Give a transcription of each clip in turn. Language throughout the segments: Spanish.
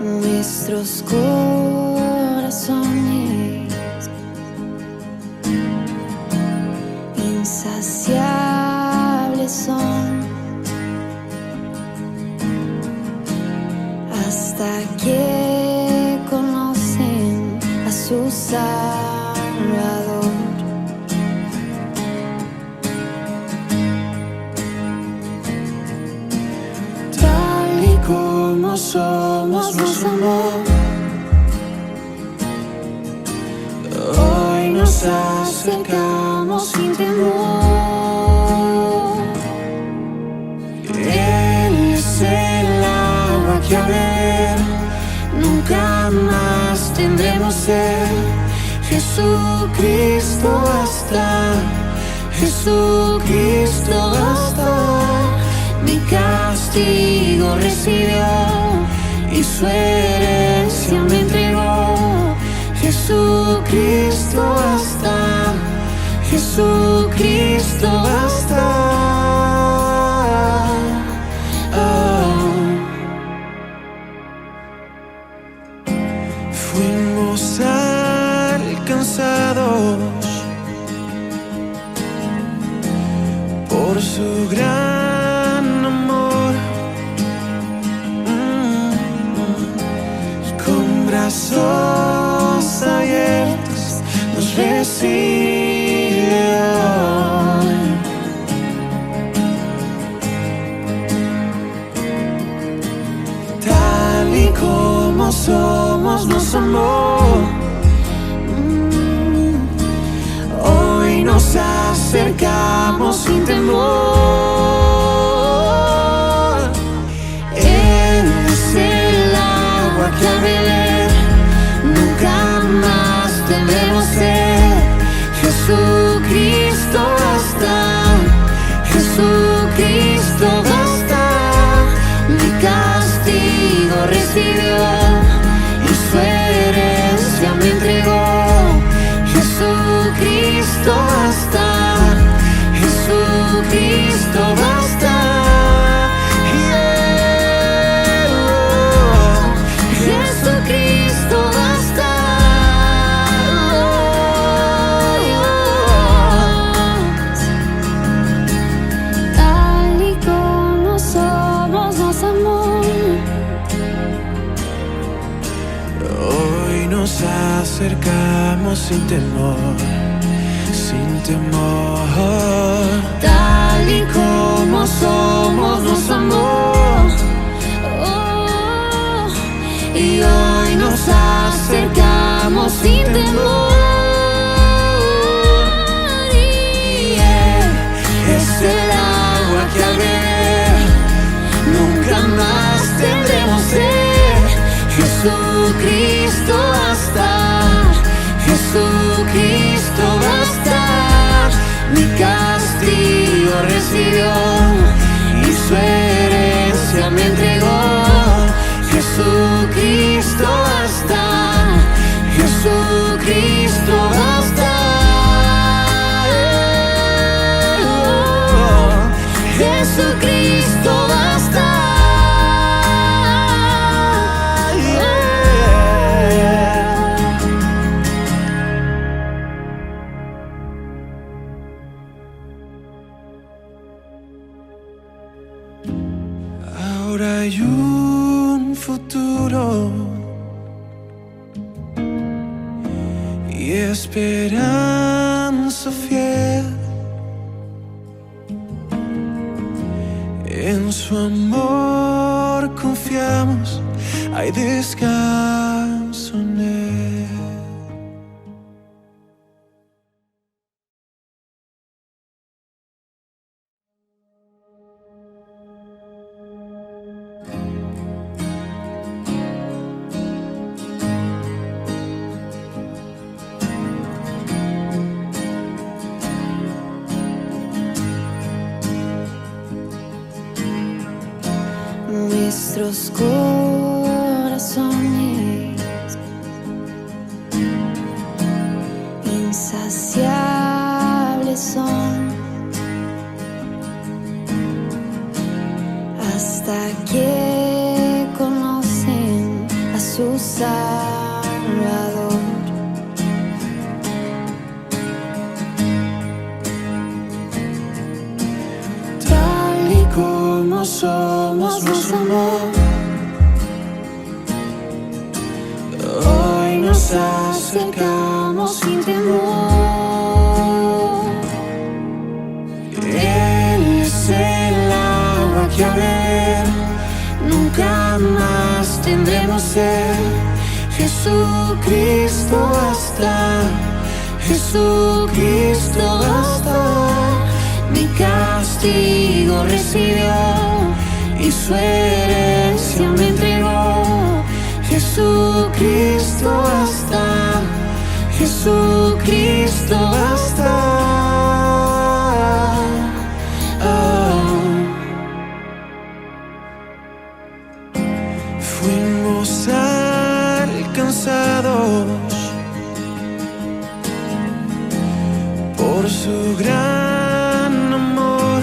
Nuestros corazones insaciables son hasta que conocen a su Salvador. Tal y como somos nos amó, hoy nos acercamos sin temor. Él es el agua que al beber nunca más tendremos sed. Jesucristo basta, Jesucristo basta. Mi castigo recibió y su herencia me entregó. Jesucristo basta, Jesucristo basta. Fuimos alcanzados por su gran amor, con brazos abiertos nos recibe hoy. Tal y como somos nos amó, hoy nos acercamos sin temor. Él es el agua que al beber nunca más tendremos sed. Jesucristo basta, Jesucristo basta. Mi castigo recibió y su herencia me entregó. Jesucristo basta, Jesucristo basta. Jesucristo basta. Tal y como somos nos amó, hoy nos acercamos sin temor, sin temor. Tal y como somos nos amó, y hoy nos acercamos sin temor. Y Él es el agua que al beber nunca más tendremos sed. Jesucristo basta, Jesucristo basta. Mi castigo recibió y su herencia me entregó. Jesucristo basta, Jesucristo basta. Jesucristo basta. Ahora hay un futuro y esperanza fiel. En su amor confiamos, hay descanso en él. Nuestros corazones insaciables son hasta que conocen a su Salvador. Tal y como somos nos amó, hoy nos acercamos sin temor. Él es el agua que a beber nunca más tendremos sed. Jesucristo basta, Jesucristo basta. Mi castigo recibió y su herencia me entregó. Jesucristo basta, Jesucristo basta. Fuimos alcanzados por su gran amor,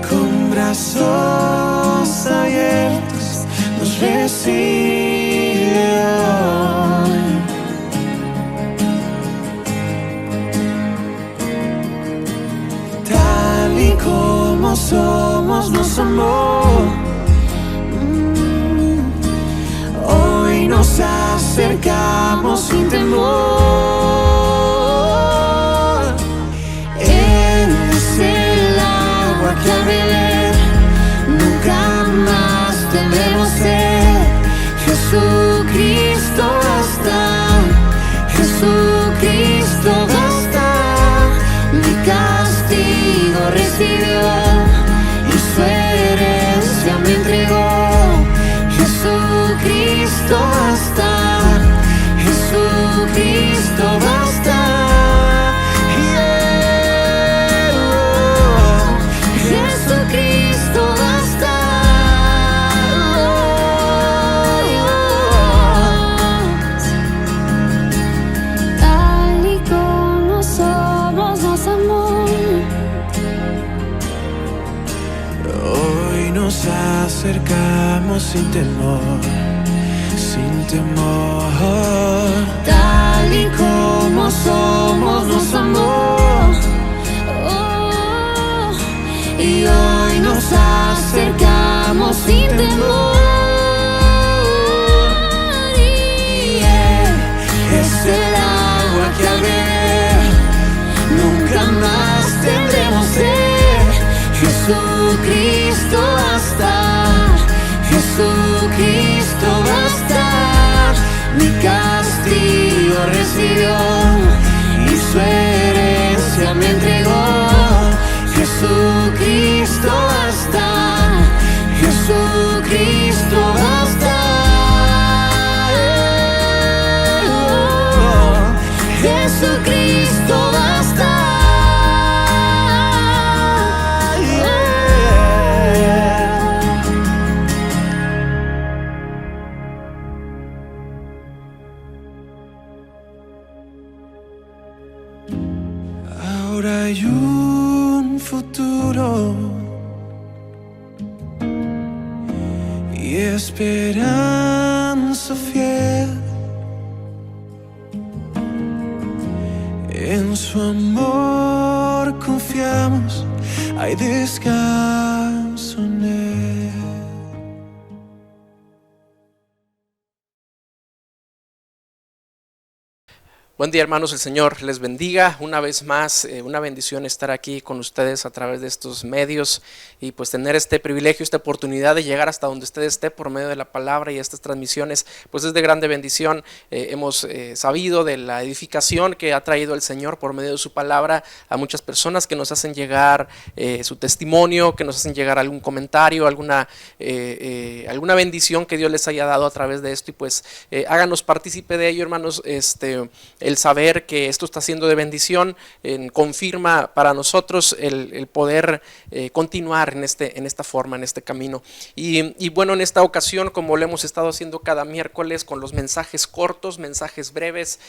con brazos abiertos nos recibe hoy. Tal y como somos nos amó, hoy nos acercamos sin temor. Él es el agua que a beber nunca más tendremos sed. Jesucristo basta, Jesucristo basta. Mi castigo recibió y su herencia me entregó. Jesucristo basta, Jesucristo basta. Jesucristo basta. Tal y como somos nos amó, hoy nos acercamos sin temor, sin temor. Tal y como somos nos amó, oh, y hoy nos acercamos sin temor. Y Él es el agua que al beber nunca más tendremos sed. Jesucristo basta, Jesucristo basta. Mi castigo recibió y su herencia me entregó. Jesucristo basta, Jesucristo basta. Jesucristo basta. Ahora hay un futuro y esperanza fiel. En su amor confiamos, hay descanso en Él. Buen día, hermanos, el Señor les bendiga una vez más. Una bendición estar aquí con ustedes a través de estos medios y pues tener este privilegio, esta oportunidad de llegar hasta donde usted esté por medio de la palabra y estas transmisiones, pues es de grande bendición. Hemos sabido de la edificación que ha traído el Señor por medio de su palabra a muchas personas que nos hacen llegar su testimonio, que nos hacen llegar algún comentario, alguna bendición que Dios les haya dado a través de esto, y pues háganos partícipe de ello, hermanos. el saber que esto está siendo de bendición confirma para nosotros el poder continuar en esta forma, en este camino. Y bueno, en esta ocasión, como lo hemos estado haciendo cada miércoles con los mensajes cortos, mensajes breves,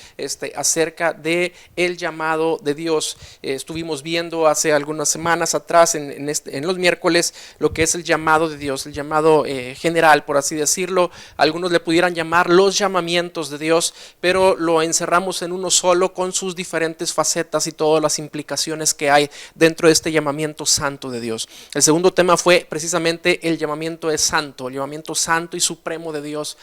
acerca de el llamado de Dios. Estuvimos viendo hace algunas semanas atrás en los miércoles lo que es el llamado de Dios, el llamado general, por así decirlo. Algunos le pudieran llamar los llamamientos de Dios, pero lo encerramos en uno solo con sus diferentes facetas y todas las implicaciones que hay dentro de este llamamiento santo de Dios. El segundo tema fue precisamente el llamamiento es santo, el llamamiento santo y supremo de Dios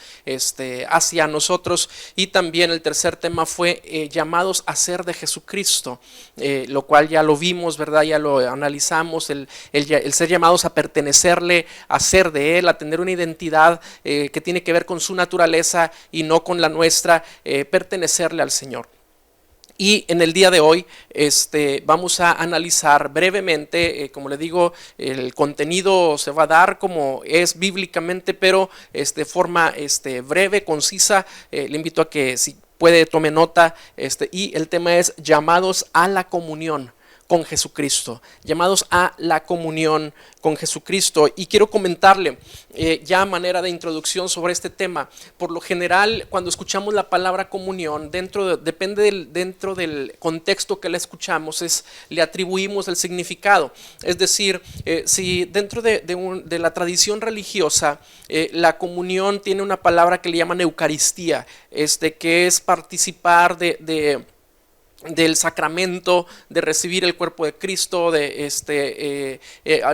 hacia nosotros. Y también el tercer tema fue llamados a ser de Jesucristo, lo cual ya lo vimos, ¿verdad? Ya lo analizamos, el ser llamados a pertenecerle, a ser de Él, a tener una identidad que tiene que ver con su naturaleza y no con la nuestra, pertenecerle al Señor. Y en el día de hoy vamos a analizar brevemente, como le digo, el contenido se va a dar como es bíblicamente, pero de forma breve, concisa. Le invito a que si puede tome nota, y el tema es llamados a la comunión con Jesucristo, llamados a la comunión con Jesucristo. Y quiero comentarle ya a manera de introducción sobre este tema. Por lo general, cuando escuchamos la palabra comunión, dentro del contexto que la escuchamos, le atribuimos el significado. Es decir, si dentro de la tradición religiosa, la comunión tiene una palabra que le llaman Eucaristía, que es participar del sacramento, de recibir el cuerpo de Cristo,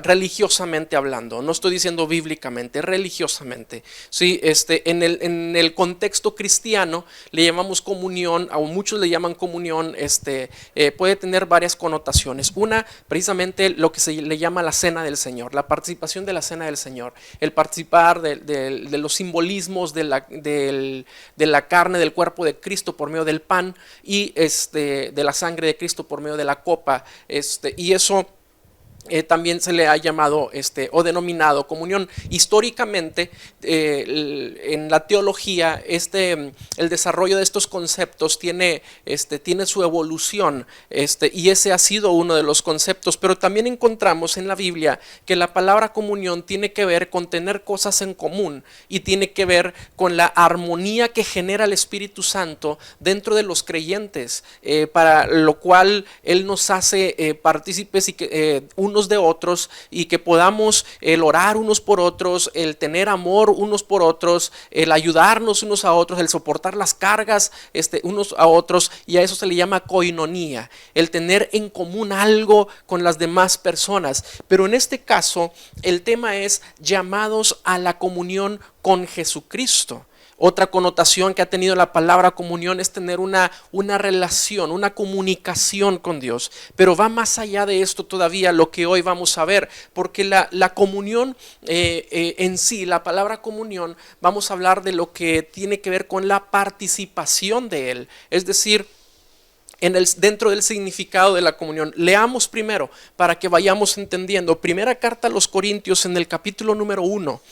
religiosamente hablando. No estoy diciendo bíblicamente, religiosamente. Sí, en el contexto cristiano le llamamos comunión, o muchos le llaman comunión, puede tener varias connotaciones. Una, precisamente lo que se le llama la cena del Señor, la participación de la cena del Señor, el participar de los simbolismos de la carne, del cuerpo de Cristo por medio del pan y de la sangre de Cristo por medio de la copa, y eso también se le ha llamado o denominado comunión. Históricamente, en la teología, el desarrollo de estos conceptos tiene su evolución, y ese ha sido uno de los conceptos. Pero también encontramos en la Biblia que la palabra comunión tiene que ver con tener cosas en común y tiene que ver con la armonía que genera el Espíritu Santo dentro de los creyentes, para lo cual Él nos hace partícipes y que unos de otros, y que podamos el orar unos por otros, el tener amor unos por otros, el ayudarnos unos a otros, el soportar las cargas unos a otros, y a eso se le llama koinonía, el tener en común algo con las demás personas. Pero en este caso el tema es llamados a la comunión con Jesucristo. Otra connotación que ha tenido la palabra comunión es tener una relación, una comunicación con Dios. Pero va más allá de esto todavía lo que hoy vamos a ver, porque la comunión en sí, la palabra comunión, vamos a hablar de lo que tiene que ver con la participación de Él. Es decir, dentro del significado de la comunión. Leamos primero para que vayamos entendiendo. Primera carta a los Corintios, en el capítulo número 1.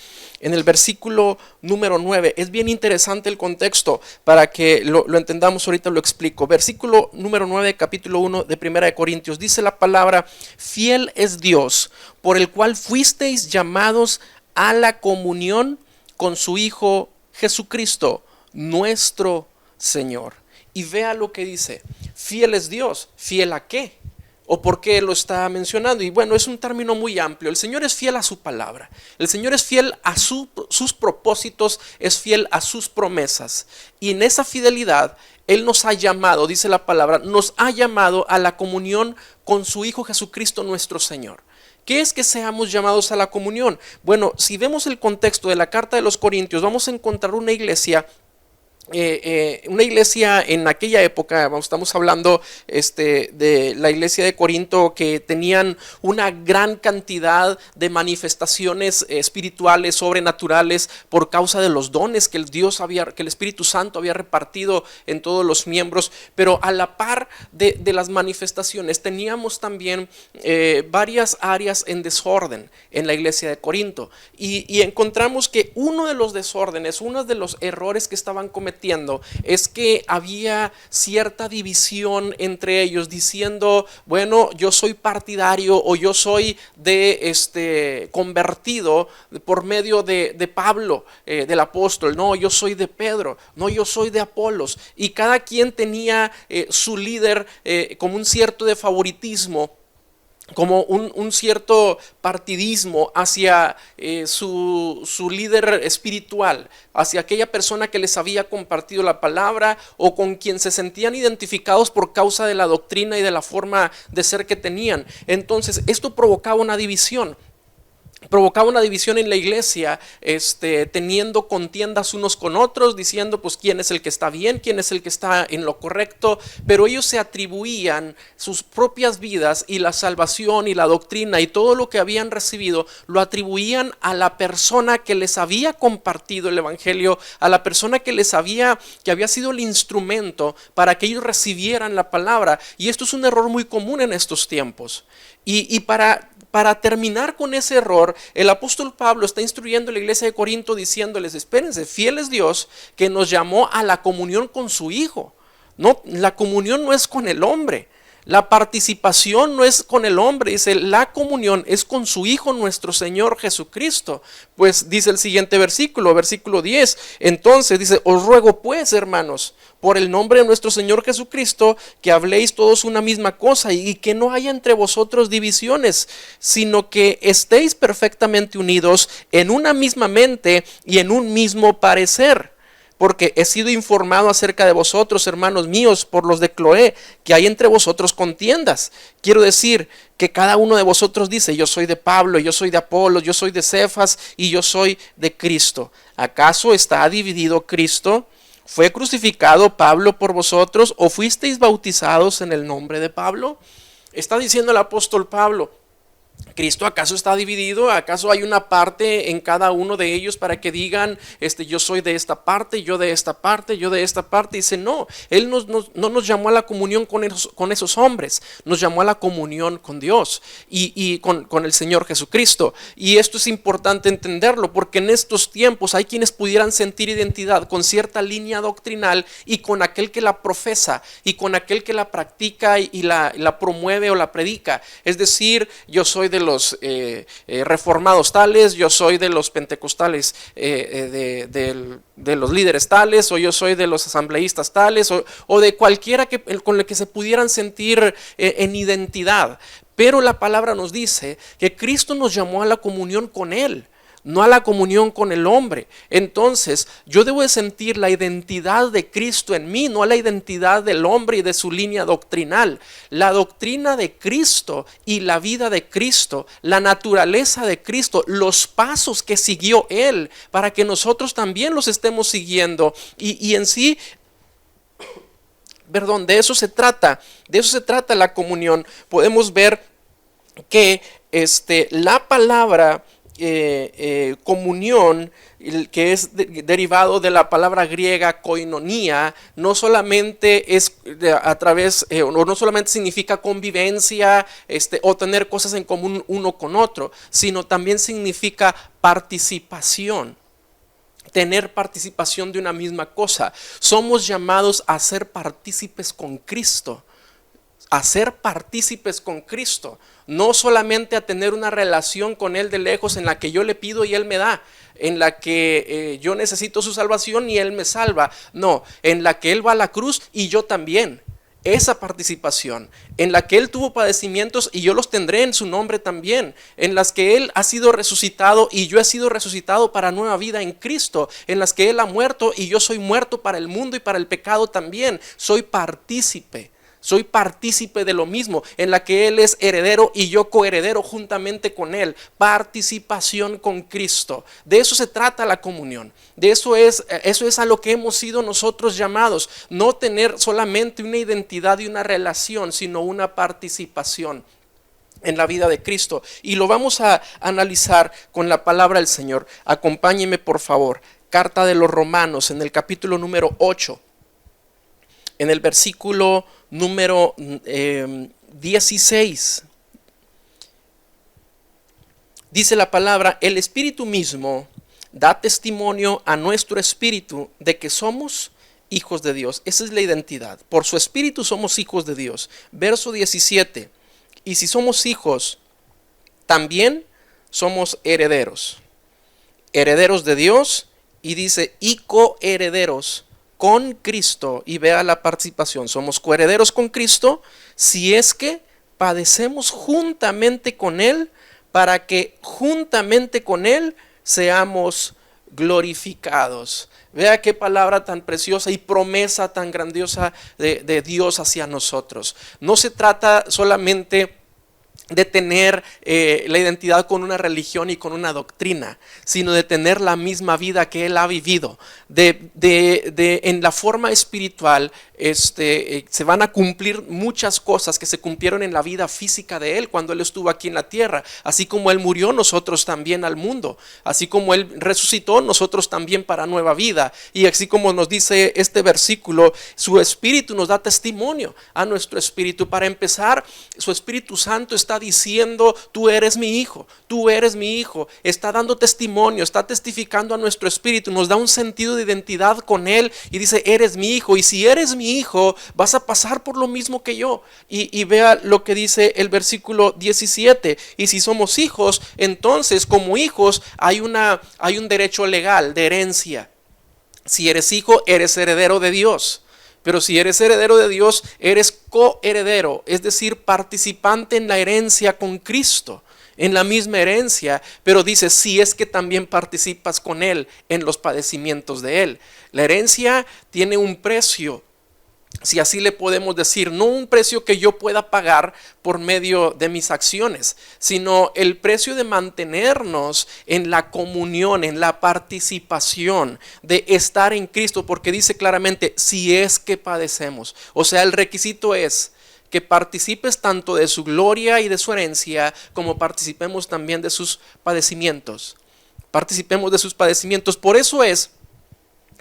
En el versículo número 9, es bien interesante el contexto, para que lo entendamos. Ahorita lo explico. Versículo número 9, capítulo 1 de Primera de Corintios, dice la palabra: fiel es Dios, por el cual fuisteis llamados a la comunión con su Hijo Jesucristo, nuestro Señor. Y vea lo que dice: fiel es Dios. ¿Fiel a qué? ¿O por qué lo está mencionando? Y bueno, es un término muy amplio. El Señor es fiel a su palabra. El Señor es fiel a sus propósitos, es fiel a sus promesas. Y en esa fidelidad, Él nos ha llamado, dice la palabra, nos ha llamado a la comunión con su Hijo Jesucristo nuestro Señor. ¿Qué es que seamos llamados a la comunión? Bueno, si vemos el contexto de la carta de los Corintios, vamos a encontrar una iglesia en aquella época. Estamos hablando de la iglesia de Corinto, que tenían una gran cantidad de manifestaciones espirituales, sobrenaturales, por causa de los dones que el Espíritu Santo había repartido en todos los miembros. Pero a la par de las manifestaciones, teníamos también varias áreas en desorden en la iglesia de Corinto, y encontramos que uno de los desórdenes, uno de los errores que estaban cometiendo cometiendo es que había cierta división entre ellos, diciendo, bueno, yo soy partidario o yo soy de convertido por medio de Pablo, del apóstol, no, yo soy de Pedro, no, yo soy de Apolos, y cada quien tenía su líder como un cierto de favoritismo, como un cierto partidismo hacia su líder espiritual, hacia aquella persona que les había compartido la palabra o con quien se sentían identificados por causa de la doctrina y de la forma de ser que tenían. Entonces esto provocaba una división. Provocaba una división en la iglesia, teniendo contiendas unos con otros, diciendo pues quién es el que está bien, quién es el que está en lo correcto, pero ellos se atribuían sus propias vidas y la salvación y la doctrina y todo lo que habían recibido, lo atribuían a la persona que les había compartido el evangelio, a la persona que había sido el instrumento para que ellos recibieran la palabra. Y esto es un error muy común en estos tiempos. Y para terminar con ese error, el apóstol Pablo está instruyendo a la iglesia de Corinto diciéndoles, espérense, fiel es Dios que nos llamó a la comunión con su Hijo. No, la comunión no es con el hombre. La participación no es con el hombre, dice, la comunión es con su Hijo nuestro Señor Jesucristo. Pues dice el siguiente versículo 10, entonces dice, os ruego pues, hermanos, por el nombre de nuestro Señor Jesucristo, que habléis todos una misma cosa y que no haya entre vosotros divisiones, sino que estéis perfectamente unidos en una misma mente y en un mismo parecer. Porque he sido informado acerca de vosotros, hermanos míos, por los de Cloé, que hay entre vosotros contiendas. Quiero decir que cada uno de vosotros dice, yo soy de Pablo, yo soy de Apolos, yo soy de Cefas y yo soy de Cristo. ¿Acaso está dividido Cristo? ¿Fue crucificado Pablo por vosotros o fuisteis bautizados en el nombre de Pablo? Está diciendo el apóstol Pablo, ¿Cristo acaso está dividido? ¿Acaso hay una parte en cada uno de ellos para que digan, yo soy de esta parte, yo de esta parte, yo de esta parte? Dice, no, Él no nos llamó a la comunión con esos hombres, nos llamó a la comunión con Dios y con el Señor Jesucristo. Y esto es importante entenderlo, porque en estos tiempos hay quienes pudieran sentir identidad con cierta línea doctrinal y con aquel que la profesa y con aquel que la practica y la promueve o la predica. Es decir, yo soy de los reformados tales, yo soy de los pentecostales, de los líderes tales, o yo soy de los asambleístas tales, o de cualquiera con el que se pudieran sentir en identidad. Pero la palabra nos dice que Cristo nos llamó a la comunión con Él, no a la comunión con el hombre. Entonces yo debo de sentir la identidad de Cristo en mí, no a la identidad del hombre y de su línea doctrinal. La doctrina de Cristo y la vida de Cristo, la naturaleza de Cristo, los pasos que siguió Él para que nosotros también los estemos siguiendo. Y en sí, de eso se trata la comunión. Podemos ver que la palabra comunión, que es derivado de la palabra griega koinonia, no solamente es a través, no solamente significa convivencia, o tener cosas en común uno con otro, sino también significa participación. Tener participación de una misma cosa. Somos llamados a ser partícipes con Cristo. A ser partícipes con Cristo, no solamente a tener una relación con Él de lejos en la que yo le pido y Él me da, en la que yo necesito su salvación y Él me salva, no, en la que Él va a la cruz y yo también. Esa participación, en la que Él tuvo padecimientos y yo los tendré en su nombre también, en las que Él ha sido resucitado y yo he sido resucitado para nueva vida en Cristo, en las que Él ha muerto y yo soy muerto para el mundo y para el pecado también. Soy partícipe de lo mismo, en la que Él es heredero y yo coheredero juntamente con Él. Participación con Cristo. De eso se trata la comunión. Eso es a lo que hemos sido nosotros llamados. No tener solamente una identidad y una relación, sino una participación en la vida de Cristo. Y lo vamos a analizar con la palabra del Señor. Acompáñeme por favor. Carta de los Romanos, en el capítulo número 8. En el versículo número 16, dice la palabra, el Espíritu mismo da testimonio a nuestro espíritu de que somos hijos de Dios. Esa es la identidad. Por su Espíritu somos hijos de Dios. Verso 17. Y si somos hijos, también somos herederos. Herederos de Dios, y dice, y coherederos con Cristo. Y vea la participación. Somos coherederos con Cristo si es que padecemos juntamente con Él, para que juntamente con Él seamos glorificados. Vea qué palabra tan preciosa y promesa tan grandiosa de Dios hacia nosotros. No se trata solamente de tener la identidad con una religión y con una doctrina, sino de tener la misma vida que Él ha vivido. En la forma espiritual se van a cumplir muchas cosas que se cumplieron en la vida física de Él cuando Él estuvo aquí en la tierra. Así como Él murió, nosotros también al mundo. Así como Él resucitó, nosotros también para nueva vida. Y así como nos dice este versículo, su Espíritu nos da testimonio a nuestro espíritu. Para empezar, su Espíritu Santo está diciendo, tú eres mi hijo, tú eres mi hijo. Está dando testimonio, está testificando a nuestro espíritu, nos da un sentido de identidad con Él y dice, eres mi hijo. Y si eres mi hijo, vas a pasar por lo mismo que yo. Y vea lo que dice el versículo 17. Y si somos hijos, entonces como hijos hay un derecho legal de herencia. Si eres hijo, eres heredero de Dios. Pero si eres heredero de Dios, eres coheredero, es decir, participante en la herencia con Cristo, en la misma herencia. Pero dice, si es que también participas con Él en los padecimientos de Él. La herencia tiene un precio, si así le podemos decir, no un precio que yo pueda pagar por medio de mis acciones, sino el precio de mantenernos en la comunión, en la participación, de estar en Cristo, porque dice claramente, si es que padecemos. O sea, el requisito es que participes tanto de su gloria y de su herencia, como participemos también de sus padecimientos. Participemos de sus padecimientos. Por eso es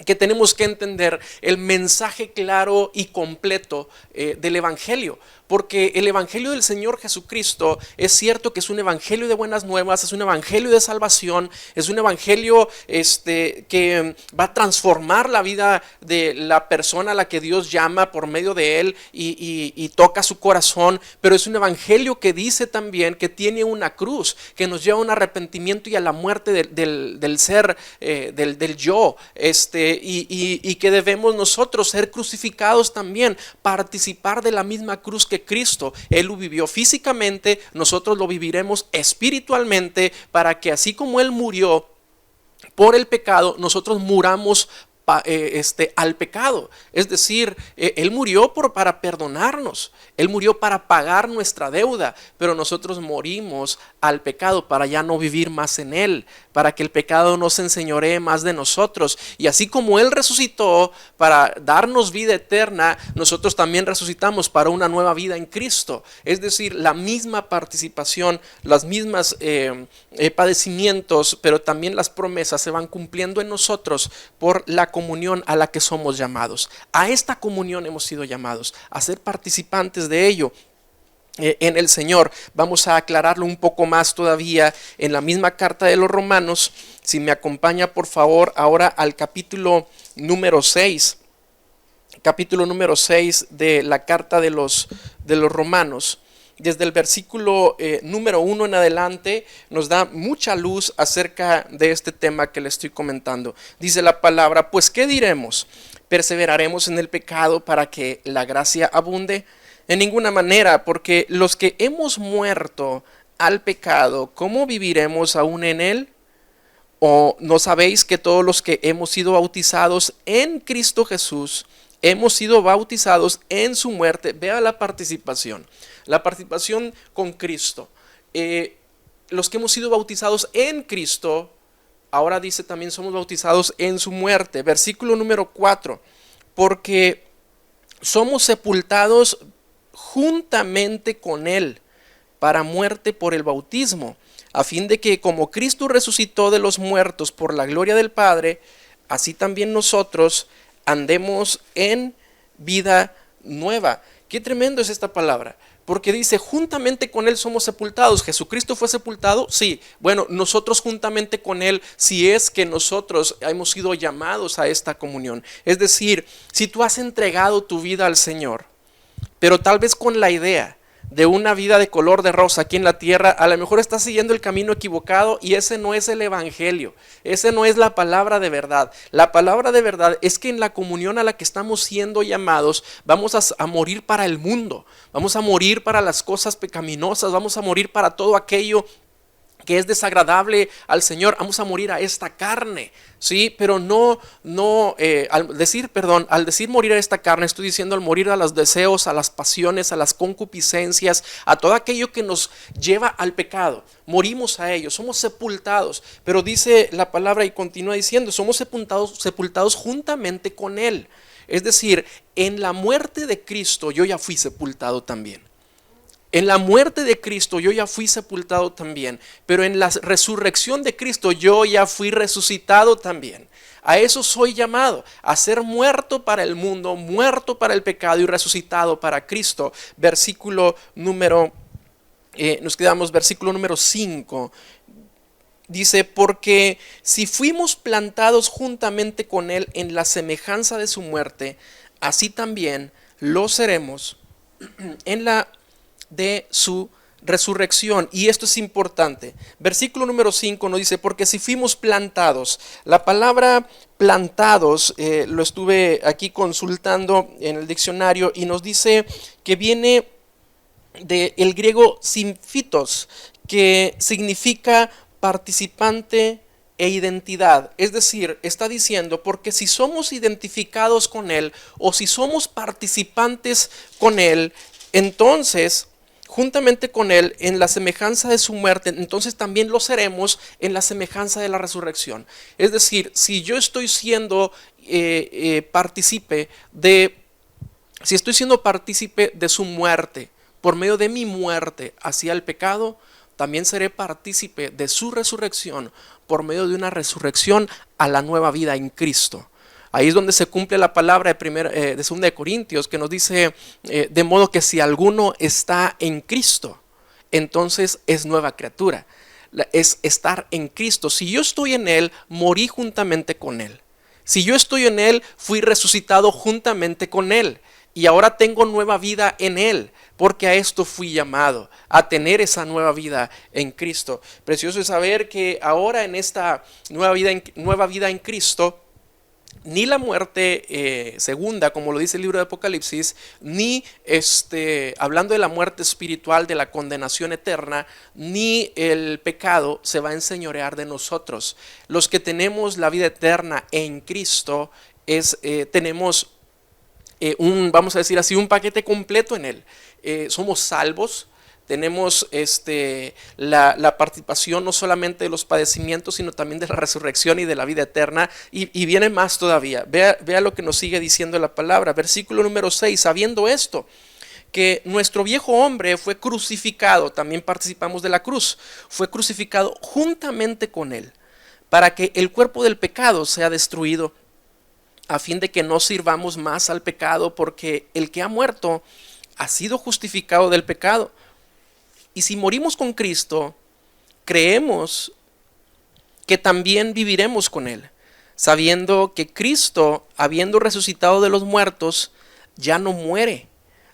que tenemos que entender el mensaje claro y completo del Evangelio. Porque el Evangelio del Señor Jesucristo es cierto que es un Evangelio de buenas nuevas, es un Evangelio de salvación, es un Evangelio que va a transformar la vida de la persona a la que Dios llama por medio de él y toca su corazón. Pero es un Evangelio que dice también que tiene una cruz, que nos lleva a un arrepentimiento y a la muerte del ser, del yo, y que debemos nosotros ser crucificados también, participar de la misma cruz que Cristo. Él lo vivió físicamente, nosotros lo viviremos espiritualmente, para que así como Él murió por el pecado, nosotros muramos al pecado. Es decir, Él murió para perdonarnos, Él murió para pagar nuestra deuda, pero nosotros morimos al pecado para ya no vivir más en Él, para que el pecado no se enseñoree más de nosotros. Y así como Él resucitó para darnos vida eterna, nosotros también resucitamos para una nueva vida en Cristo. Es decir, la misma participación, las mismas padecimientos, pero también las promesas se van cumpliendo en nosotros por la comunión a la que somos llamados. A esta comunión hemos sido llamados, a ser participantes de ello en el Señor. Vamos a aclararlo un poco más todavía en la misma carta de los Romanos. Si me acompaña por favor ahora al capítulo número 6. Capítulo número 6 de la carta de los Romanos. Desde el versículo número 1 en adelante nos da mucha luz acerca de este tema que le estoy comentando. Dice la palabra, pues ¿qué diremos? ¿Perseveraremos en el pecado para que la gracia abunde? En ninguna manera, porque los que hemos muerto al pecado, ¿cómo viviremos aún en él? ¿O no sabéis que todos los que hemos sido bautizados en Cristo Jesús, hemos sido bautizados en su muerte? Vea la participación con Cristo. Los que hemos sido bautizados en Cristo, ahora dice también somos bautizados en su muerte. Versículo número 4, porque somos sepultados juntamente con Él para muerte por el bautismo, a fin de que como Cristo resucitó de los muertos por la gloria del Padre, así también nosotros andemos en vida nueva. Qué tremendo es esta palabra, Porque dice, juntamente con Él somos sepultados. ¿Jesucristo fue sepultado? Sí. Bueno, nosotros juntamente con Él, si es que nosotros hemos sido llamados a esta comunión. Es decir, si tú has entregado tu vida al Señor, pero tal vez con la idea de una vida de color de rosa aquí en la tierra, a lo mejor estás siguiendo el camino equivocado y ese no es el evangelio, ese no es la palabra de verdad. La palabra de verdad es que en la comunión a la que estamos siendo llamados vamos a morir para el mundo, vamos a morir para las cosas pecaminosas, vamos a morir para todo aquello que es desagradable al Señor, vamos a morir a esta carne, ¿sí? Pero al decir morir a esta carne, estoy diciendo al morir a los deseos, a las pasiones, a las concupiscencias, a todo aquello que nos lleva al pecado. Morimos a ello, somos sepultados, pero dice la palabra y continúa diciendo, somos sepultados juntamente con Él. Es decir, en la muerte de Cristo yo ya fui sepultado también. En la muerte de Cristo yo ya fui sepultado también, pero en la resurrección de Cristo yo ya fui resucitado también. A eso soy llamado, a ser muerto para el mundo, muerto para el pecado y resucitado para Cristo. Versículo número 5. Dice, porque si fuimos plantados juntamente con Él en la semejanza de su muerte, así también lo seremos en la de su resurrección. Y esto es importante. Versículo número 5 nos dice, porque si fuimos plantados. La palabra plantados lo estuve aquí consultando en el diccionario y nos dice que viene del griego symphytos, que significa participante e identidad. Es decir, está diciendo, porque si somos identificados con Él o si somos participantes con Él, entonces juntamente con Él en la semejanza de su muerte, entonces también lo seremos en la semejanza de la resurrección. Es decir, si yo estoy siendo partícipe de su muerte, por medio de mi muerte hacia el pecado, también seré partícipe de su resurrección por medio de una resurrección a la nueva vida en Cristo. Ahí es donde se cumple la palabra de 2 de Corintios, que nos dice, de modo que si alguno está en Cristo, entonces es nueva criatura. Es estar en Cristo. Si yo estoy en Él, morí juntamente con Él. Si yo estoy en Él, fui resucitado juntamente con Él. Y ahora tengo nueva vida en Él, porque a esto fui llamado, a tener esa nueva vida en Cristo. Precioso es saber que ahora en esta nueva vida en Cristo, ni la muerte segunda, como lo dice el libro de Apocalipsis, ni hablando de la muerte espiritual, de la condenación eterna, ni el pecado se va a enseñorear de nosotros. Los que tenemos la vida eterna en Cristo tenemos vamos a decir así, un paquete completo en Él. Somos salvos. Tenemos la participación no solamente de los padecimientos, sino también de la resurrección y de la vida eterna. Y viene más todavía. Vea lo que nos sigue diciendo la palabra. Versículo número 6. Sabiendo esto, que nuestro viejo hombre fue crucificado, también participamos de la cruz, fue crucificado juntamente con Él, para que el cuerpo del pecado sea destruido, a fin de que no sirvamos más al pecado, porque el que ha muerto ha sido justificado del pecado. Y si morimos con Cristo, creemos que también viviremos con Él, sabiendo que Cristo, habiendo resucitado de los muertos, ya no muere.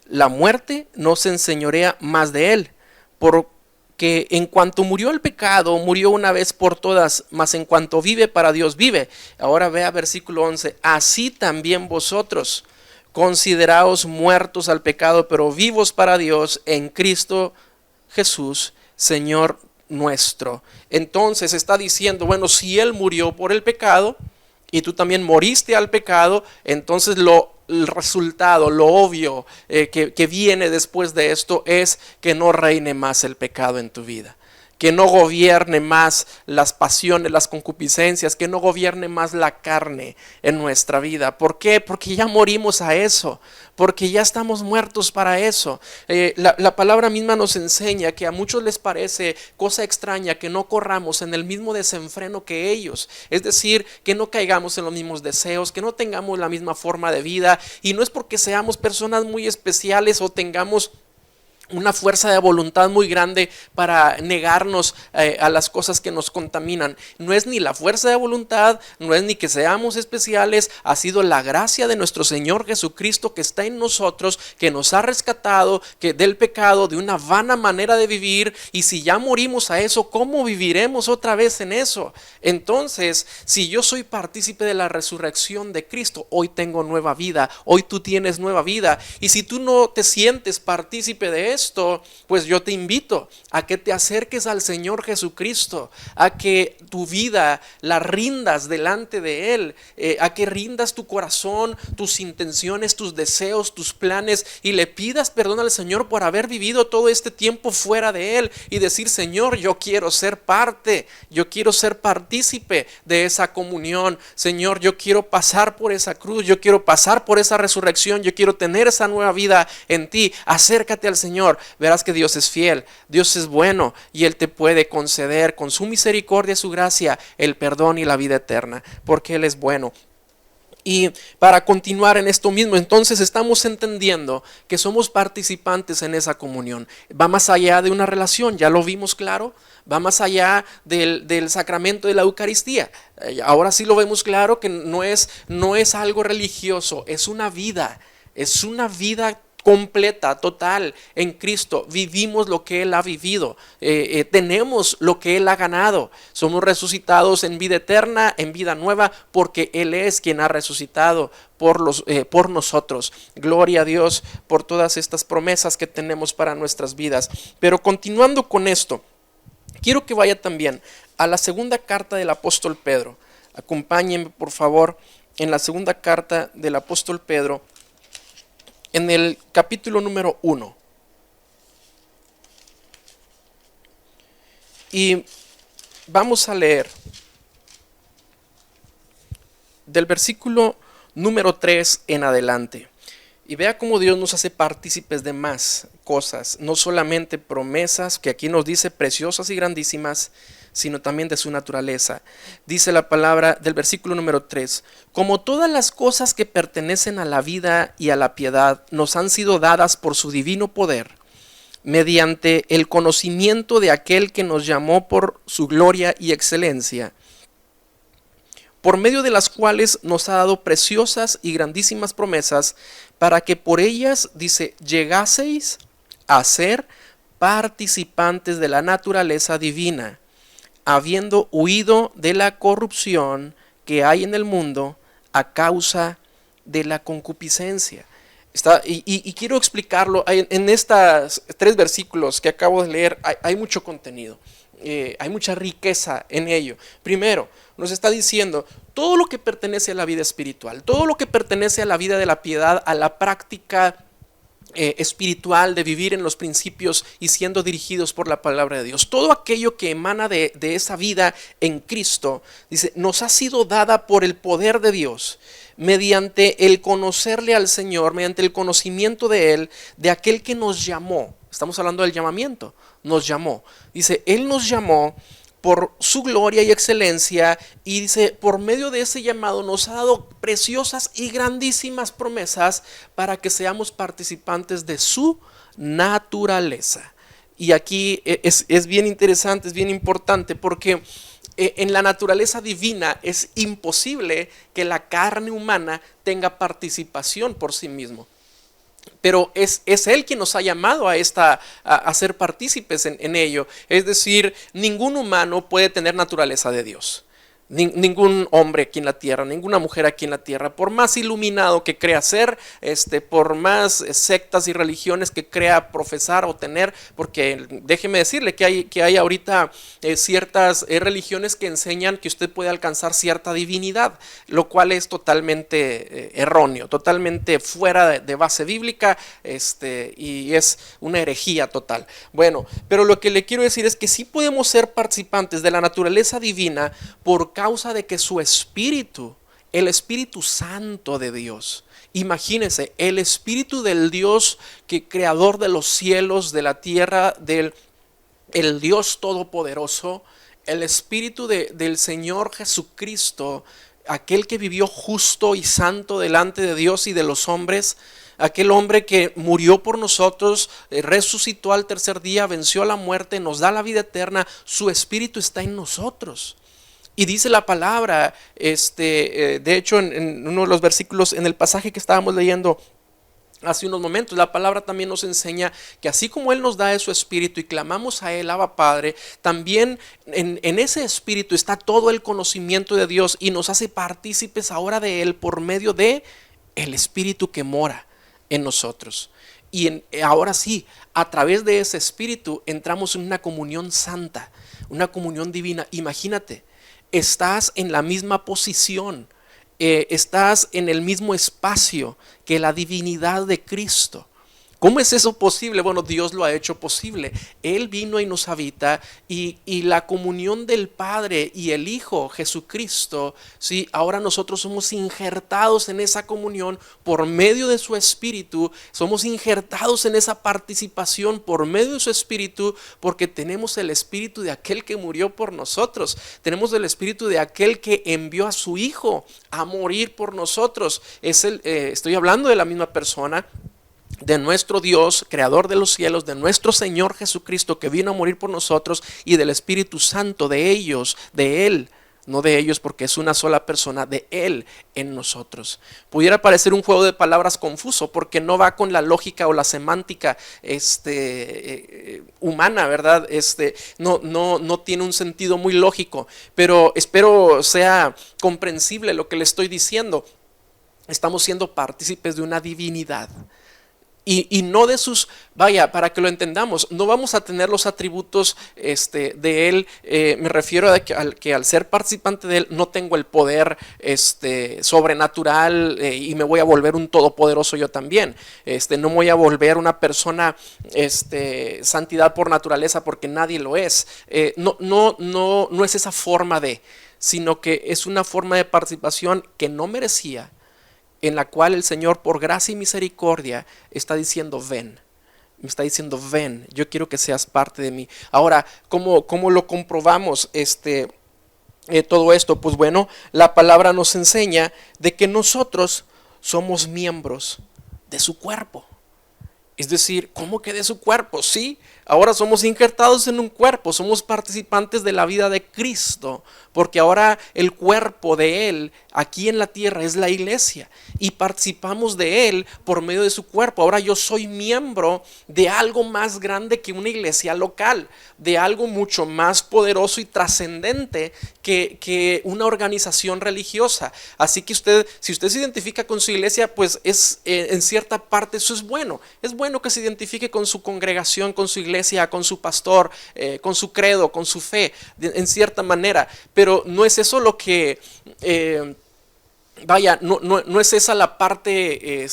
La muerte no se enseñorea más de Él, porque en cuanto murió el pecado, murió una vez por todas, mas en cuanto vive, para Dios vive. Ahora vea versículo 11, así también vosotros, consideraos muertos al pecado, pero vivos para Dios en Cristo Jesús, Señor nuestro. Entonces está diciendo, bueno, si Él murió por el pecado y tú también moriste al pecado, entonces el resultado, lo obvio que viene después de esto es que no reine más el pecado en tu vida, que no gobierne más las pasiones, las concupiscencias, que no gobierne más la carne en nuestra vida. ¿Por qué? Porque ya morimos a eso, porque ya estamos muertos para eso. La palabra misma nos enseña que a muchos les parece cosa extraña que no corramos en el mismo desenfreno que ellos, es decir, que no caigamos en los mismos deseos, que no tengamos la misma forma de vida, y no es porque seamos personas muy especiales o tengamos una fuerza de voluntad muy grande para negarnos a las cosas que nos contaminan. No es ni la fuerza de voluntad, no es ni que seamos especiales, ha sido la gracia de nuestro Señor Jesucristo que está en nosotros, que nos ha rescatado del pecado, de una vana manera de vivir. Y si ya morimos a eso, ¿cómo viviremos otra vez en eso? Entonces, si yo soy partícipe de la resurrección de Cristo, hoy tengo nueva vida, hoy tú tienes nueva vida. Y si tú no te sientes partícipe de esto, pues yo te invito a que te acerques al Señor Jesucristo, a que tu vida la rindas delante de Él, a que rindas tu corazón, tus intenciones, tus deseos, tus planes, y le pidas perdón al Señor por haber vivido todo este tiempo fuera de Él, y decir: Señor, yo quiero ser parte, yo quiero ser partícipe de esa comunión. Señor, yo quiero pasar por esa cruz, yo quiero pasar por esa resurrección, yo quiero tener esa nueva vida en ti. Acércate al Señor. Verás que Dios es fiel, Dios es bueno, y Él te puede conceder con su misericordia, su gracia, el perdón y la vida eterna, porque Él es bueno. Y para continuar en esto mismo, entonces estamos entendiendo que somos participantes en esa comunión. Va más allá de una relación, ya lo vimos claro, va más allá del sacramento de la Eucaristía. Ahora sí lo vemos claro que no es algo religioso, es una vida completa, total en Cristo. Vivimos lo que Él ha vivido, tenemos lo que Él ha ganado, somos resucitados en vida eterna, en vida nueva, porque Él es quien ha resucitado por nosotros. Gloria a Dios por todas estas promesas que tenemos para nuestras vidas. Pero continuando con esto, quiero que vaya también a la segunda carta del apóstol Pedro. Acompáñenme por favor en la segunda carta del apóstol Pedro, en el capítulo número 1. Y vamos a leer del versículo número 3 en adelante. Y vea cómo Dios nos hace partícipes de más cosas, no solamente promesas, que aquí nos dice preciosas y grandísimas, sino también de su naturaleza. Dice la palabra del versículo número 3: como todas las cosas que pertenecen a la vida y a la piedad nos han sido dadas por su divino poder, mediante el conocimiento de aquel que nos llamó por su gloria y excelencia, por medio de las cuales nos ha dado preciosas y grandísimas promesas, para que por ellas, dice, llegaseis a ser participantes de la naturaleza divina, habiendo huido de la corrupción que hay en el mundo a causa de la concupiscencia. Y quiero explicarlo. En estos 3 versículos que acabo de leer hay mucho contenido, hay mucha riqueza en ello. Primero, nos está diciendo todo lo que pertenece a la vida espiritual, todo lo que pertenece a la vida de la piedad, a la práctica espiritual de vivir en los principios y siendo dirigidos por la palabra de Dios. Todo aquello que emana de esa vida en Cristo, dice, nos ha sido dada por el poder de Dios, mediante el conocerle al Señor, mediante el conocimiento de Él, de aquel que nos llamó. Estamos hablando del llamamiento, nos llamó. Dice, Él nos llamó por su gloria y excelencia, y dice, por medio de ese llamado nos ha dado preciosas y grandísimas promesas para que seamos participantes de su naturaleza. Y aquí es bien interesante, es bien importante, porque en la naturaleza divina es imposible que la carne humana tenga participación por sí mismo. Pero es Él quien nos ha llamado a ser partícipes en ello. Es decir, ningún humano puede tener naturaleza de Dios. Ningún hombre aquí en la tierra, ninguna mujer aquí en la tierra, por más iluminado que crea ser, por más sectas y religiones que crea profesar o tener, porque déjeme decirle que hay ahorita ciertas religiones que enseñan que usted puede alcanzar cierta divinidad, lo cual es totalmente erróneo, totalmente fuera de base bíblica, y es una herejía total. Bueno, pero lo que le quiero decir es que sí podemos ser participantes de la naturaleza divina por causa de que su espíritu, el Espíritu Santo de Dios, imagínense, el Espíritu del Dios que creador de los cielos, de la tierra, el Dios todopoderoso, el Espíritu del Señor Jesucristo, aquel que vivió justo y santo delante de Dios y de los hombres, aquel hombre que murió por nosotros, resucitó al tercer día, venció la muerte, nos da la vida eterna, su espíritu está en nosotros. Y dice la palabra, de hecho en uno de los versículos, en el pasaje que estábamos leyendo hace unos momentos, la palabra también nos enseña que así como Él nos da de su espíritu y clamamos a Él, Abba Padre, también en ese espíritu está todo el conocimiento de Dios y nos hace partícipes ahora de Él por medio de el espíritu que mora en nosotros. Y ahora sí, a través de ese espíritu entramos en una comunión santa, una comunión divina. Imagínate, estás en la misma posición, estás en el mismo espacio que la divinidad de Cristo. ¿Cómo es eso posible? Bueno, Dios lo ha hecho posible. Él vino y nos habita y la comunión del Padre y el Hijo Jesucristo, ¿sí? Ahora nosotros somos injertados en esa comunión por medio de su Espíritu. Somos injertados en esa participación por medio de su Espíritu porque tenemos el Espíritu de aquel que murió por nosotros. Tenemos el Espíritu de aquel que envió a su Hijo a morir por nosotros. Estoy hablando de la misma persona, de nuestro Dios, creador de los cielos, de nuestro Señor Jesucristo que vino a morir por nosotros y del Espíritu Santo, de ellos, de Él, no de ellos porque es una sola persona, de Él en nosotros. Pudiera parecer un juego de palabras confuso porque no va con la lógica o la semántica humana, ¿verdad? No tiene un sentido muy lógico, pero espero sea comprensible lo que le estoy diciendo. Estamos siendo partícipes de una divinidad. Y no de sus, para que lo entendamos, no vamos a tener los atributos de Él. Me refiero a que al ser participante de Él no tengo el poder sobrenatural y me voy a volver un todopoderoso yo también. No me voy a volver una persona santidad por naturaleza porque nadie lo es. No es esa forma sino que es una forma de participación que no merecía, en la cual el Señor por gracia y misericordia está diciendo ven, me está diciendo ven, yo quiero que seas parte de mí. Ahora, ¿cómo lo comprobamos todo esto? Pues bueno, la palabra nos enseña de que nosotros somos miembros de su cuerpo. Es decir, ¿cómo que de su cuerpo? Sí, ahora somos injertados en un cuerpo, somos participantes de la vida de Cristo, porque ahora el cuerpo de Él aquí en la tierra es la iglesia y participamos de Él por medio de su cuerpo. Ahora yo soy miembro de algo más grande que una iglesia local, de algo mucho más poderoso y trascendente que una organización religiosa. Así que si usted se identifica con su iglesia, pues en cierta parte eso es bueno. Es bueno que se identifique con su congregación, con su iglesia, con su pastor, con su credo, con su fe, en cierta manera. Pero no es eso lo que, no es esa la parte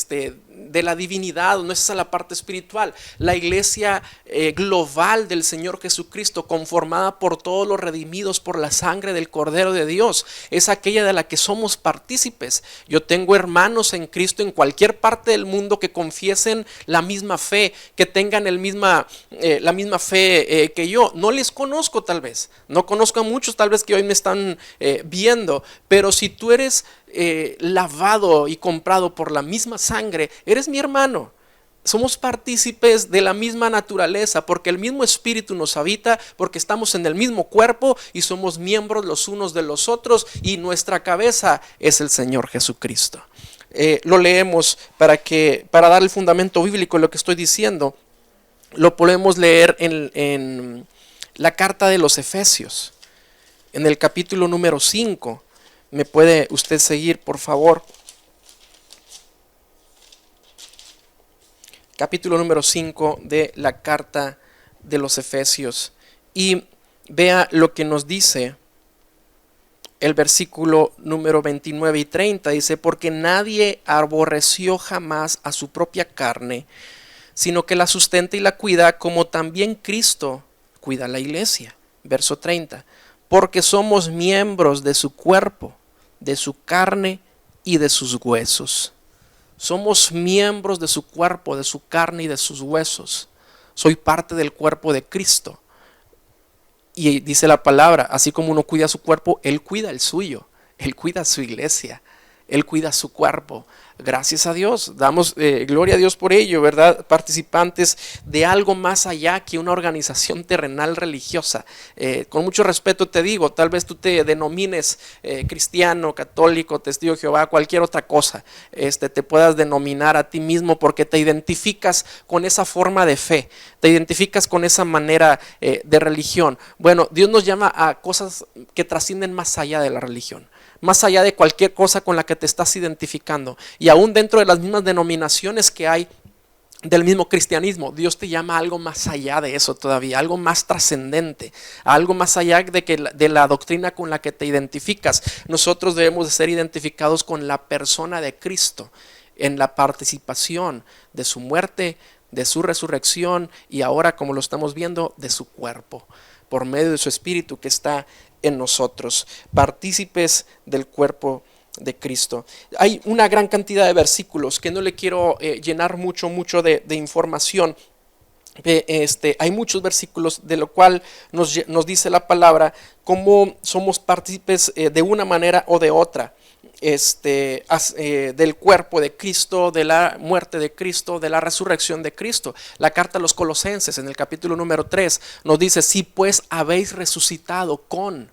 de la divinidad, no es esa la parte espiritual. La iglesia global del Señor Jesucristo, conformada por todos los redimidos por la sangre del Cordero de Dios, es aquella de la que somos partícipes. Yo tengo hermanos en Cristo en cualquier parte del mundo que confiesen la misma fe, que tengan la misma fe que yo. No les conozco tal vez, no conozco a muchos tal vez que hoy me están viendo, pero si tú eres lavado y comprado por la misma sangre, eres mi hermano. Somos partícipes de la misma naturaleza porque el mismo espíritu nos habita, porque estamos en el mismo cuerpo y somos miembros los unos de los otros y nuestra cabeza es el Señor Jesucristo. Lo leemos para dar el fundamento bíblico de lo que estoy diciendo. Lo podemos leer en la carta de los Efesios, en el capítulo número 5. ¿Me puede usted seguir, por favor? Capítulo número 5 de la carta de los Efesios. Y vea lo que nos dice el versículo número 29 y 30. Dice, porque nadie aborreció jamás a su propia carne, sino que la sustenta y la cuida, como también Cristo cuida a la iglesia. Verso 30. Porque somos miembros de su cuerpo, de su carne y de sus huesos. Somos miembros de su cuerpo, de su carne y de sus huesos. Soy parte del cuerpo de Cristo. Y dice la palabra, así como uno cuida su cuerpo, Él cuida el suyo. Él cuida su iglesia. Él cuida su cuerpo. Gracias a Dios, damos gloria a Dios por ello, ¿verdad? Participantes de algo más allá que una organización terrenal religiosa. Con mucho respeto te digo, tal vez tú te denomines cristiano, católico, testigo de Jehová, cualquier otra cosa, te puedas denominar a ti mismo porque te identificas con esa forma de fe, te identificas con esa manera de religión. Bueno, Dios nos llama a cosas que trascienden más allá de la religión, más allá de cualquier cosa con la que te estás identificando. Y aún dentro de las mismas denominaciones que hay del mismo cristianismo, Dios te llama a algo más allá de eso todavía, algo más trascendente, algo más allá de la doctrina con la que te identificas. Nosotros debemos de ser identificados con la persona de Cristo, en la participación de su muerte, de su resurrección y ahora, como lo estamos viendo, de su cuerpo, por medio de su espíritu que está en nosotros, partícipes del cuerpo de Cristo. Hay una gran cantidad de versículos que no le quiero llenar mucho de información. Hay muchos versículos de lo cual nos dice la palabra cómo somos partícipes de una manera o de otra. Del cuerpo de Cristo, de la muerte de Cristo, de la resurrección de Cristo. La carta a los Colosenses en el capítulo número 3 nos dice: si pues habéis resucitado con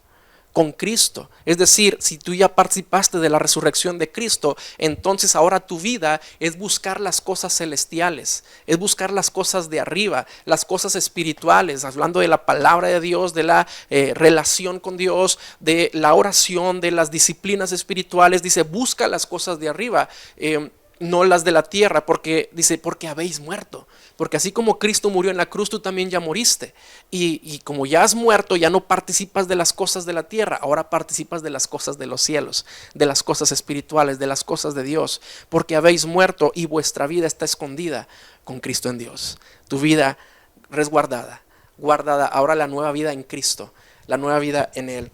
Cristo, es decir, si tú ya participaste de la resurrección de Cristo, entonces ahora tu vida es buscar las cosas celestiales, es buscar las cosas de arriba, las cosas espirituales, hablando de la palabra de Dios, de la relación con Dios, de la oración, de las disciplinas espirituales. Dice, busca las cosas de arriba, no las de la tierra, porque dice, porque habéis muerto. Porque así como Cristo murió en la cruz, tú también ya moriste. Y como ya has muerto, ya no participas de las cosas de la tierra, ahora participas de las cosas de los cielos, de las cosas espirituales, de las cosas de Dios. Porque habéis muerto y vuestra vida está escondida con Cristo en Dios. Tu vida resguardada, guardada, ahora la nueva vida en Cristo, la nueva vida en Él.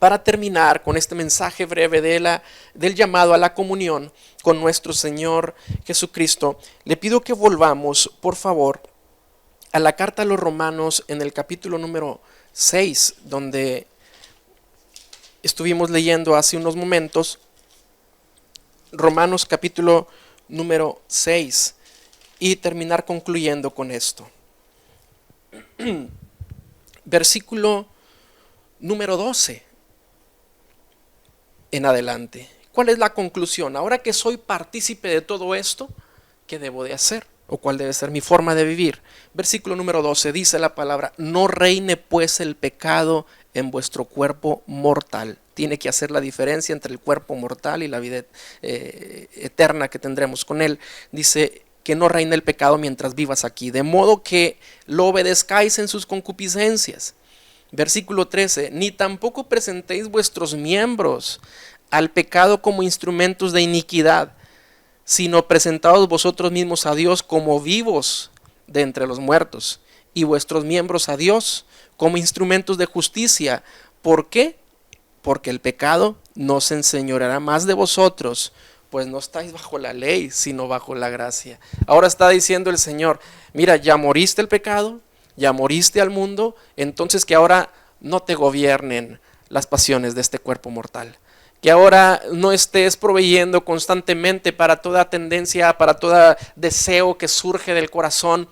Para terminar con este mensaje breve del llamado a la comunión con nuestro Señor Jesucristo, le pido que volvamos, por favor, a la carta a los Romanos en el capítulo número 6, donde estuvimos leyendo hace unos momentos. Romanos capítulo número 6, y terminar concluyendo con esto. Versículo número 12 en adelante. ¿Cuál es la conclusión? Ahora que soy partícipe de todo esto, ¿qué debo de hacer? ¿O cuál debe ser mi forma de vivir? Versículo número 12 dice la palabra: no reine pues el pecado en vuestro cuerpo mortal. Tiene que hacer la diferencia entre el cuerpo mortal y la vida eterna que tendremos con Él. Dice que no reine el pecado mientras vivas aquí, de modo que lo obedezcáis en sus concupiscencias. Versículo 13, ni tampoco presentéis vuestros miembros al pecado como instrumentos de iniquidad, sino presentaos vosotros mismos a Dios como vivos de entre los muertos, y vuestros miembros a Dios como instrumentos de justicia. ¿Por qué? Porque el pecado no se enseñoreará más de vosotros, pues no estáis bajo la ley, sino bajo la gracia. Ahora está diciendo el Señor, mira, ya moriste el pecado, ya moriste al mundo, entonces que ahora no te gobiernen las pasiones de este cuerpo mortal. Que ahora no estés proveyendo constantemente para toda tendencia, para todo deseo que surge del corazón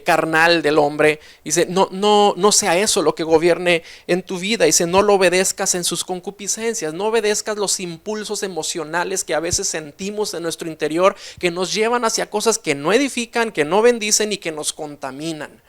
carnal del hombre. Dice, no sea eso lo que gobierne en tu vida. Dice, no lo obedezcas en sus concupiscencias, no obedezcas los impulsos emocionales que a veces sentimos en nuestro interior, que nos llevan hacia cosas que no edifican, que no bendicen y que nos contaminan.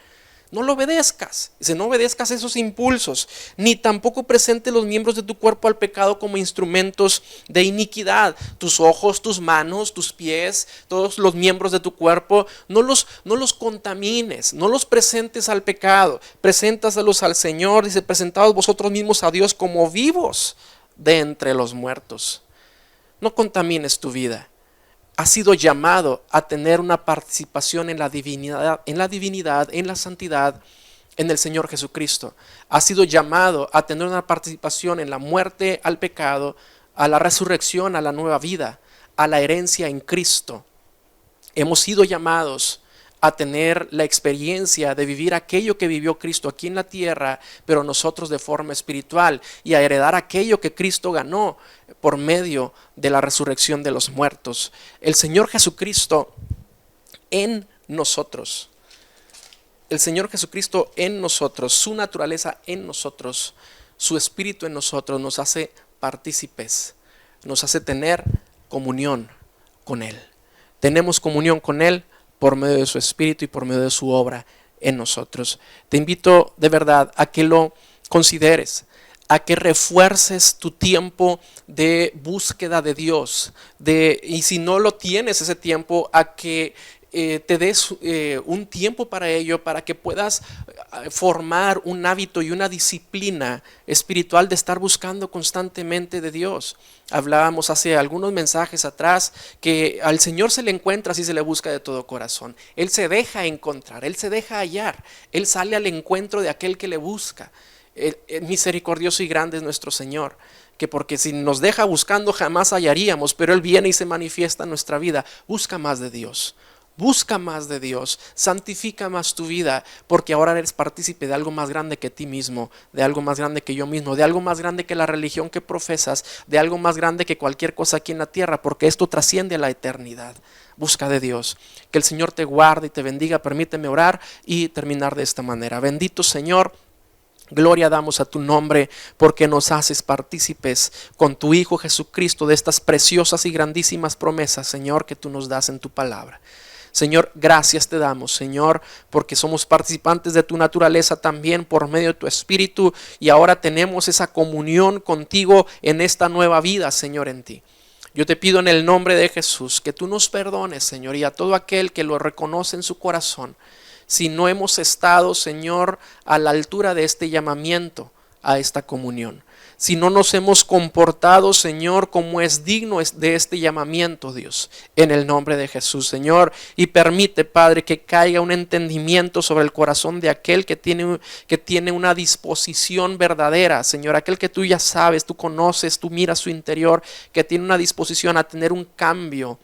No lo obedezcas. Dice, no obedezcas esos impulsos, ni tampoco presente los miembros de tu cuerpo al pecado como instrumentos de iniquidad. Tus ojos, tus manos, tus pies, todos los miembros de tu cuerpo, no los contamines, no los presentes al pecado. Preséntaselos al Señor. Dice, presentaos vosotros mismos a Dios como vivos de entre los muertos. No contamines tu vida. Has sido llamado a tener una participación en la divinidad, en la santidad, en el Señor Jesucristo. Has sido llamado a tener una participación en la muerte al pecado, a la resurrección, a la nueva vida, a la herencia en Cristo. Hemos sido llamados a tener la experiencia de vivir aquello que vivió Cristo aquí en la tierra, pero nosotros de forma espiritual, y a heredar aquello que Cristo ganó por medio de la resurrección de los muertos. El Señor Jesucristo en nosotros. El Señor Jesucristo en nosotros, su naturaleza en nosotros, su espíritu en nosotros nos hace partícipes, nos hace tener comunión con Él. Tenemos comunión con Él por medio de su espíritu y por medio de su obra en nosotros. Te invito de verdad a que lo consideres, a que refuerces tu tiempo de búsqueda de Dios, y si no lo tienes ese tiempo, a que te des un tiempo para ello, para que puedas formar un hábito y una disciplina espiritual de estar buscando constantemente de Dios. Hablábamos hace algunos mensajes atrás que al Señor se le encuentra si se le busca de todo corazón. Él se deja encontrar, Él se deja hallar, Él sale al encuentro de aquel que le busca. Misericordioso y grande es nuestro Señor, que porque si nos deja buscando jamás hallaríamos, pero Él viene y se manifiesta en nuestra vida. Busca más de Dios. Busca más de Dios, santifica más tu vida, porque ahora eres partícipe de algo más grande que ti mismo, de algo más grande que yo mismo, de algo más grande que la religión que profesas, de algo más grande que cualquier cosa aquí en la tierra, porque esto trasciende a la eternidad. Busca de Dios. Que el Señor te guarde y te bendiga. Permíteme orar y terminar de esta manera. Bendito Señor, gloria damos a tu nombre porque nos haces partícipes con tu Hijo Jesucristo de estas preciosas y grandísimas promesas, Señor, que tú nos das en tu palabra. Señor, gracias te damos, Señor, porque somos participantes de tu naturaleza también por medio de tu Espíritu, y ahora tenemos esa comunión contigo en esta nueva vida, Señor, en ti. Yo te pido en el nombre de Jesús que tú nos perdones, Señor, y a todo aquel que lo reconoce en su corazón, si no hemos estado, Señor, a la altura de este llamamiento a esta comunión. Si no nos hemos comportado, Señor, como es digno de este llamamiento, Dios, en el nombre de Jesús, Señor. Y permite, Padre, que caiga un entendimiento sobre el corazón de aquel que tiene una disposición verdadera, Señor. Aquel que tú ya sabes, tú conoces, tú miras su interior, que tiene una disposición a tener un cambio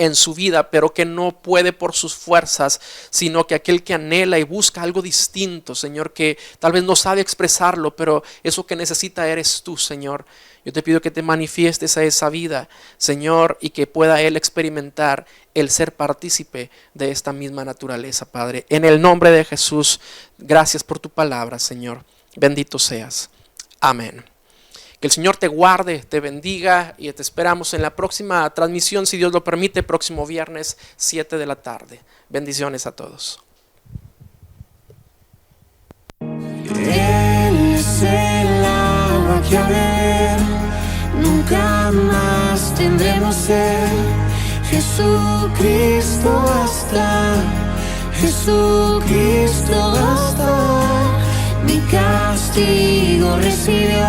en su vida, pero que no puede por sus fuerzas, sino que aquel que anhela y busca algo distinto, Señor, que tal vez no sabe expresarlo, pero eso que necesita eres tú, Señor. Yo te pido que te manifiestes a esa vida, Señor, y que pueda él experimentar el ser partícipe de esta misma naturaleza, Padre. En el nombre de Jesús, gracias por tu palabra, Señor. Bendito seas. Amén. Que el Señor te guarde, te bendiga, y te esperamos en la próxima transmisión, si Dios lo permite, próximo viernes 7 de la tarde. Bendiciones a todos. Él es el agua que a beber, nunca más tendremos sed. Jesucristo basta, Jesucristo basta. Mi castigo recibió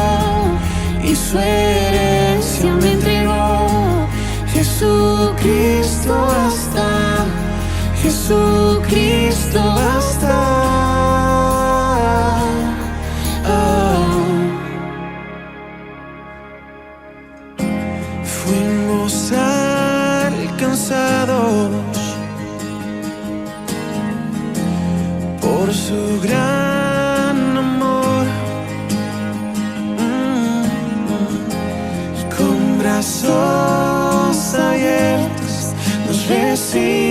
y su herencia me entregó. Jesucristo basta, Jesucristo basta. Fuimos alcanzados por su gran amor. Con brazos abiertos nos recibe.